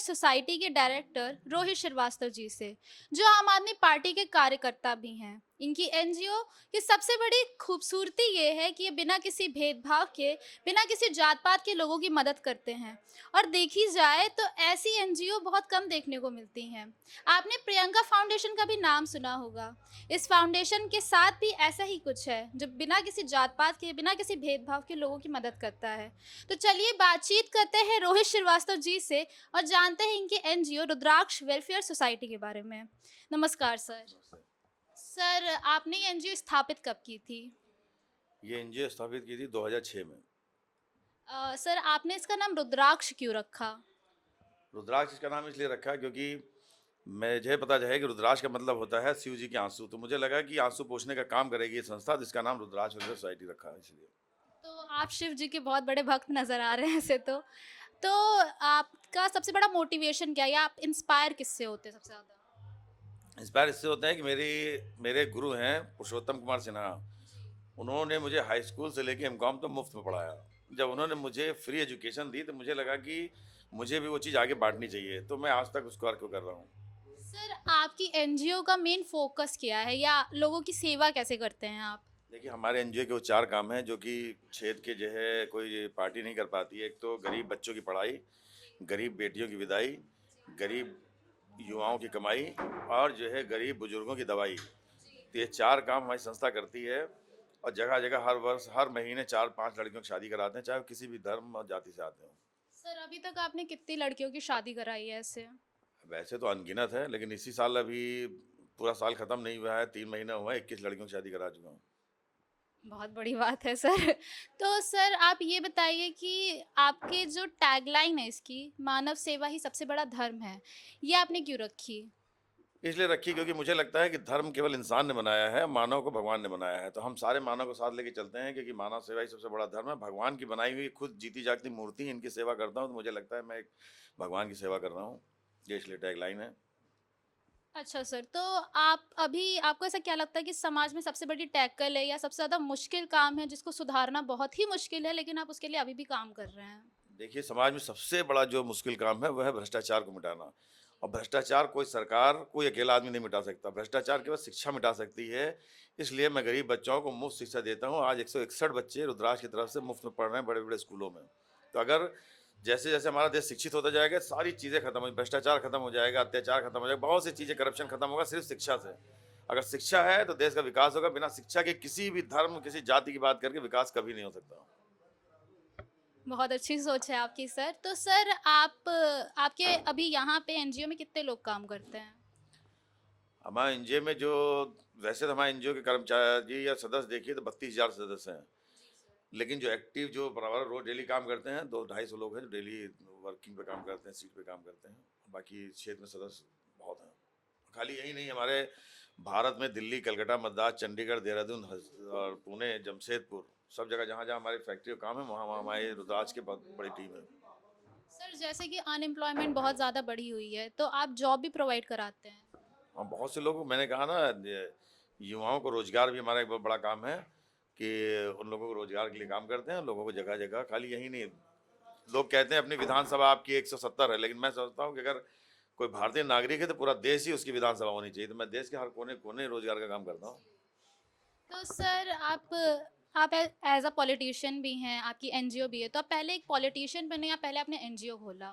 Society के director Rohit Srivastava ji से, जो आम आदमी पार्टी के कार्यकर्ता भी हैं। इनकी एनजीओ की सबसे बड़ी खूबसूरती ये है कि ये बिना किसी भेदभाव के, बिना किसी जात पात के लोगों की मदद करते हैं। और देखी जाए तो ऐसी एनजीओ बहुत कम देखने को मिलती हैं। आपने प्रियंका फाउंडेशन का भी नाम सुना होगा। इस फाउंडेशन के साथ भी ऐसा ही कुछ है, जो बिना किसी जात पात के, बिना किसी भेदभाव के लोगों की मदद करता है। तो चलिए बातचीत करते हैं रोहित श्रीवास्तव जी से और जानते हैं इनकी एनजीओ रुद्राक्ष वेलफेयर सोसाइटी के बारे में। नमस्कार सर। सर, आपने ये एनजीओ स्थापित कब की थी? ये एनजीओ स्थापित की थी 2006 में। सर, आपने इसका नाम रुद्राक्ष क्यों रखा? रुद्राक्ष इसका नाम इसलिए रखा क्योंकि मुझे पता है कि रुद्राक्ष का मतलब होता है शिव जी के आंसू, तो मुझे लगा कि आंसू पोंछने का काम करेगी ये संस्था, जिसका नाम रुद्राक्ष वेलफेयर सोसाइटी रखा है इसलिए। तो आप शिव जी के बहुत बड़े भक्त नजर आ रहे हैं ऐसे तो आपका सबसे बड़ा मोटिवेशन क्या है, या आप इंस्पायर किससे होते हैं सबसे ज्यादा? इंस्पायर इससे होता है कि मेरे गुरु हैं पुरुषोत्तम कुमार सिन्हा। उन्होंने मुझे हाई स्कूल से लेके एमकॉम तो मुफ्त में पढ़ाया। जब उन्होंने मुझे फ्री एजुकेशन दी तो मुझे लगा कि मुझे भी वो चीज़ आगे बांटनी चाहिए, तो मैं आज तक उस कार्य को कर रहा हूँ। सर, आपकी एनजीओ का मेन फोकस क्या है, या लोगों की सेवा कैसे करते हैं आप? देखिए, हमारे एनजीओ के वो 4 काम हैं जो कि क्षेत्र के जो है कोई पार्टी नहीं कर पाती है। एक तो गरीब बच्चों की पढ़ाई, गरीब बेटियों की विदाई, गरीब युवाओं की कमाई और जो है गरीब बुजुर्गों की दवाई। तो ये 4 काम हमारी संस्था करती है और जगह-जगह हर वर्ष, हर महीने 4-5 लड़कियों की शादी कराते हैं, चाहे वो किसी भी धर्म और जाति से आते हों। सर, अभी तक आपने कितनी लड़कियों की शादी कराई है ऐसे? वैसे तो अनगिनत है, लेकिन इसी साल अभी पूरा साल खत्म नहीं हुआ है, 3 महीना हुआ है, 21 लड़कियों की शादी करा चुका हूँ। बहुत बड़ी बात है सर। तो सर, आप ये बताइए कि आपके जो टैगलाइन है इसकी, मानव सेवा ही सबसे बड़ा धर्म है, ये आपने क्यों रखी? इसलिए रखी क्योंकि मुझे लगता है कि धर्म केवल इंसान ने बनाया है, मानव को भगवान ने बनाया है। तो हम सारे मानव को साथ लेके चलते हैं क्योंकि मानव सेवा ही सबसे बड़ा धर्म है। भगवान की बनाई हुई खुद जीती जागती मूर्ति, इनकी सेवा करता हूँ तो मुझे लगता है मैं एक भगवान की सेवा कर रहा हूँ। ये इसलिए टैगलाइन है। अच्छा सर, तो आप अभी आपको ऐसा क्या लगता है कि समाज में सबसे बड़ी टैकल है, या सबसे ज़्यादा मुश्किल काम है जिसको सुधारना बहुत ही मुश्किल है, लेकिन आप उसके लिए अभी भी काम कर रहे हैं? देखिए, समाज में सबसे बड़ा जो मुश्किल काम है, वह है भ्रष्टाचार को मिटाना। और भ्रष्टाचार कोई सरकार, कोई अकेला आदमी नहीं मिटा सकता। भ्रष्टाचार केवल शिक्षा मिटा सकती है। इसलिए मैं गरीब बच्चों को मुफ्त शिक्षा देता हूँ। आज 161 बच्चे रुद्राक्ष की तरफ से मुफ्त में पढ़ रहे हैं बड़े-बड़े स्कूलों में। तो अगर जैसे-जैसे हमारा देश शिक्षित होता जाएगा, सारी चीज़ें खत्म हो, भ्रष्टाचार खत्म हो जाएगा, अत्याचार खत्म हो जाएगा, बहुत सी चीज़ें, करप्शन खत्म होगा सिर्फ़ शिक्षा से। अगर शिक्षा है, तो देश का विकास होगा। बिना शिक्षा के किसी भी धर्म, किसी जाति की बात करके विकास कभी नहीं हो सकता। बहुत अच्छी सोच है आपकी सर। तो सर, आप आपके अभी यहाँ पे एनजीओ में कितने लोग काम करते हैं? हमारे एनजीओ में जो वैसे तो हमारे एनजीओ के कर्मचारी या सदस्य देखिए तो 32,000 सदस्य हैं। लेकिन जो एक्टिव जो बराबर रोज डेली काम करते हैं 200-250 लोग हैं जो डेली वर्किंग पे काम करते हैं, सीट पे काम करते हैं। बाकी क्षेत्र में सदस्य बहुत हैं। खाली यही नहीं, हमारे भारत में दिल्ली, कलकत्ता, मद्रास, चंडीगढ़, देहरादून और पुणे, जमशेदपुर, सब जगह जहाँ जहाँ हमारी फैक्ट्री का काम है वहाँ वहाँ हमारे रुद्राक्ष की बहुत बड़ी टीम है। सर, जैसे कि अनएम्प्लॉयमेंट बहुत ज़्यादा बढ़ी हुई है, तो आप जॉब भी प्रोवाइड कराते हैं? हम बहुत से लोगों को, मैंने कहा ना, युवाओं को रोजगार भी हमारा एक बहुत बड़ा काम है कि उन लोगों को रोजगार के लिए काम करते हैं। लोगों को जगह जगह, खाली यही नहीं, लोग कहते हैं अपनी विधानसभा आपकी 170 है, लेकिन मैं समझता हूँ कि अगर कोई भारतीय नागरिक है तो पूरा देश ही उसकी विधानसभा होनी चाहिए। तो मैं देश के हर कोने कोने रोजगार का काम करता हूँ। तो सर, आप एज अ पॉलिटिशियन भी हैं, आपकी एनजीओ भी है, तो आप पहले एक पॉलिटिशियन बने या पहले आपने एनजीओ खोला?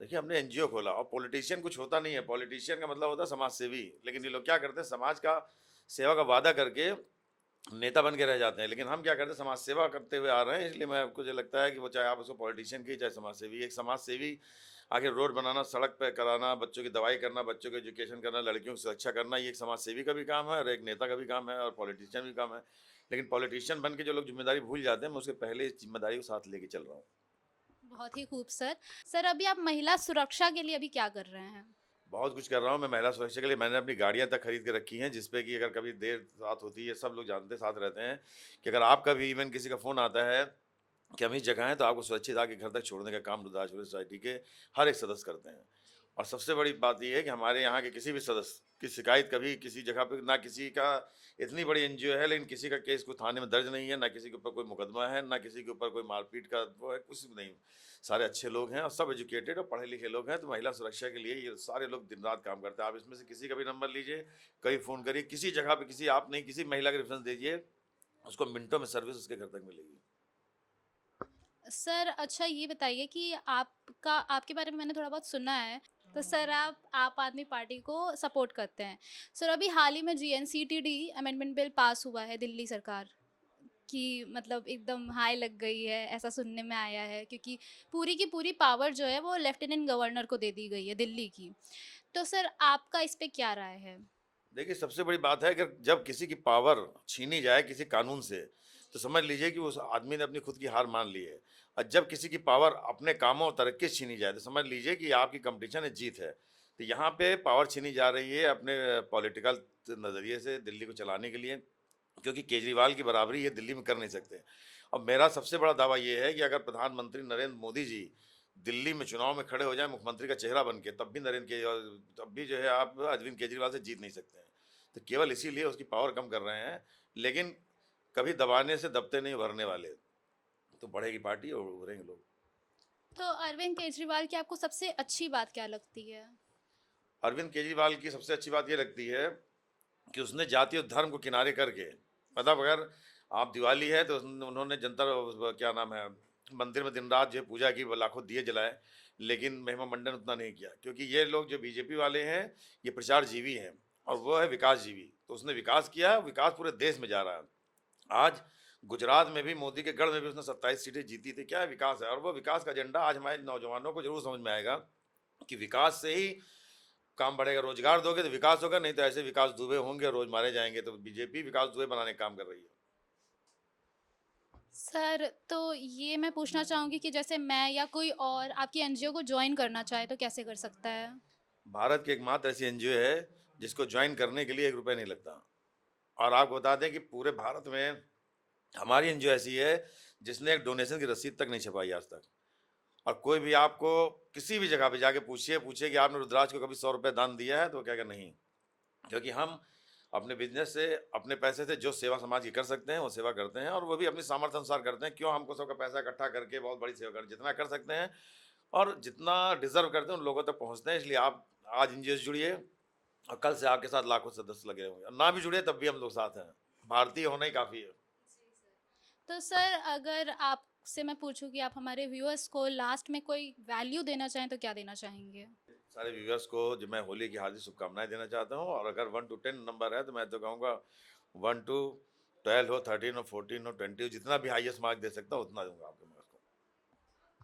देखिए, हमने एनजीओ खोला और पॉलिटिशियन कुछ होता नहीं है। पॉलिटिशियन का मतलब होता है समाज सेवी, लेकिन ये लोग क्या करते हैं, समाज का सेवा का वादा करके नेता बन के रह जाते हैं। लेकिन हम क्या करते हैं, समाज सेवा करते हुए आ रहे हैं। इसलिए मैं मुझे लगता है कि वो चाहे आप उसको पॉलिटिशियन की, चाहे समाज सेवी, एक समाज सेवी आखिर रोड बनाना, सड़क पे कराना, बच्चों की दवाई करना, बच्चों को एजुकेशन करना, लड़कियों की सुरक्षा करना, ये एक समाज सेवी का भी काम है और एक नेता का भी काम है और पॉलिटिशियन भी काम है। लेकिन पॉलिटिशियन बन के जो लोग जिम्मेदारी भूल जाते हैं, मैं उसके पहले इस जिम्मेदारी को साथ लेके चल रहा हूँ। बहुत ही खूब सर। सर, अभी आप महिला सुरक्षा के लिए अभी क्या कर रहे हैं? बहुत कुछ कर रहा हूँ मैं महिला सुरक्षा के लिए। मैंने अपनी गाड़ियाँ तक खरीद के रखी हैं, जिसपे कि अगर कभी देर रात होती है, सब लोग जानते साथ रहते हैं कि अगर आपका भी इवन किसी का फ़ोन आता है कि हम इस जगह हैं, तो आपको सुरक्षित आके घर तक छोड़ने का काम रुद्राक्ष वेलफेयर सोसाइटी के हर एक सदस्य करते हैं। और सबसे बड़ी बात ये है कि हमारे यहाँ के किसी भी सदस्य की शिकायत कभी किसी जगह पे ना किसी का इतनी बड़ी एनजीओ है लेकिन किसी का केस कोई थाने में दर्ज नहीं है, ना किसी के ऊपर कोई मुकदमा है, ना किसी के ऊपर कोई मारपीट का वो है, कुछ भी नहीं। सारे अच्छे लोग हैं और सब एजुकेटेड और पढ़े लिखे लोग हैं, तो महिला सुरक्षा के लिए ये सारे लोग दिन रात काम करते हैं। आप इसमें से किसी का भी नंबर लीजिए, कहीं फ़ोन करिए, किसी जगह पे किसी आप नहीं किसी महिला का रेफरेंस दीजिए, उसको मिनटों में सर्विस उसके घर तक मिलेगी। सर अच्छा ये बताइए कि आपका आपके बारे में मैंने थोड़ा बहुत सुना है। तो सर आप आप आदमी पार्टी को सपोर्ट करते हैं। सर अभी हाल ही में जीएनसीटीडी अमेंडमेंट बिल पास हुआ है दिल्ली सरकार की, मतलब एकदम हाई लग गई है ऐसा सुनने में आया है, क्योंकि पूरी की पूरी पावर जो है वो लेफ्टिनेंट गवर्नर को दे दी गई है दिल्ली की। तो सर आपका इस पे क्या राय है? देखिए, सबसे बड़ी बात है कि जब किसी की पावर छीनी जाए किसी कानून से, तो समझ लीजिए कि उस आदमी ने अपनी खुद की हार मान ली है। और जब किसी की पावर अपने कामों और तरक्की से छीनी जाए, तो समझ लीजिए कि आपकी कॉम्पिटिशन है, जीत है। तो यहाँ पे पावर छीनी जा रही है अपने पॉलिटिकल नज़रिए से दिल्ली को चलाने के लिए, क्योंकि केजरीवाल की बराबरी ये दिल्ली में कर नहीं सकते। और मेरा सबसे बड़ा दावा ये है कि अगर प्रधानमंत्री नरेंद्र मोदी जी दिल्ली में चुनाव में खड़े हो जाएँ मुख्यमंत्री का चेहरा बन के, तब भी तब भी जो है आप अरविंद केजरीवाल से जीत नहीं सकते हैं। तो केवल इसीलिए उसकी पावर कम कर रहे हैं, लेकिन कभी दबाने से दबते नहीं उभरने वाले। तो बढ़ेगी पार्टी और उभरेंगे लोग। तो अरविंद केजरीवाल की आपको सबसे अच्छी बात क्या लगती है? अरविंद केजरीवाल की सबसे अच्छी बात ये लगती है कि उसने जाति और धर्म को किनारे करके, मतलब अगर आप दिवाली है तो उन्होंने क्या नाम है, मंदिर में दिन रात जो है पूजा की, वो लाखों दिए जलाए, लेकिन महिमा मंडन उतना नहीं किया, क्योंकि ये लोग जो बीजेपी वाले हैं ये प्रचार जीवी हैं और वो है विकास जीवी। तो उसने विकास किया, विकास पूरे देश में जा रहा है। आज गुजरात में भी मोदी के गढ़ में भी उसने 27 सीटें जीती थी, क्या है विकास है। और वो विकास का एजेंडा आज हमारे नौजवानों को जरूर समझ में आएगा कि विकास से ही काम बढ़ेगा। रोजगार दोगे तो विकास होगा, नहीं तो ऐसे विकास दुबे होंगे, रोज मारे जाएंगे। तो बीजेपी विकास दुबे बनाने का काम कर रही है। सर तो ये मैं पूछना चाहूँगी कि जैसे मैं या कोई और आपकी एनजीओ को ज्वाइन करना चाहे तो कैसे कर सकता है? भारत की एकमात्र ऐसी एनजीओ है जिसको ज्वाइन करने के लिए 1 रुपया नहीं लगता। और आपको बता दें कि पूरे भारत में हमारी एनजीओ ऐसी है जिसने एक डोनेशन की रसीद तक नहीं छपाई आज तक। और कोई भी आपको किसी भी जगह पे जाके पूछिए पूछिए कि आपने रुद्राज को कभी 100 रुपये दान दिया है, तो वो कहेगा नहीं। क्योंकि हम अपने बिजनेस से, अपने पैसे से जो सेवा समाज की कर सकते हैं वो सेवा करते हैं, और वो भी अपनी सामर्थ्य अनुसार करते हैं। क्यों हमको सबका पैसा इकट्ठा करके बहुत बड़ी सेवा कर, जितना कर सकते हैं और जितना डिजर्व करते हैं उन लोगों तक पहुंचते हैं। इसलिए आप आज एनजीओ से जुड़िए और कल से आपके साथ लाखों सदस्य लगे होंगे, और ना भी जुड़े तब भी हम लोग साथ हैं। भारतीय होना ही काफ़ी है। तो सर अगर आपसे मैं पूछूं कि आप हमारे व्यूअर्स को लास्ट में कोई वैल्यू देना चाहें तो क्या देना चाहेंगे? सारे व्यूअर्स को जो मैं होली की हार्दिक शुभकामनाएं देना चाहता हूँ। और अगर 1 to 10 नंबर है तो मैं तो कहूँगा 1 to 12 हो, 13 हो, 14 हो, 20 हो, जितना भी हाईएस्ट मार्क दे सकता हूँ उतना दूंगा आपके मार्क्स को।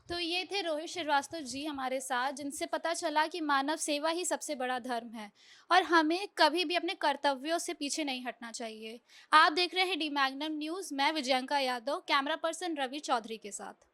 तो ये थे रोहित श्रीवास्तव जी हमारे साथ, जिनसे पता चला कि मानव सेवा ही सबसे बड़ा धर्म है और हमें कभी भी अपने कर्तव्यों से पीछे नहीं हटना चाहिए। आप देख रहे हैं डी मैग्नम न्यूज़। मैं विजयंका यादव, कैमरा पर्सन रवि चौधरी के साथ।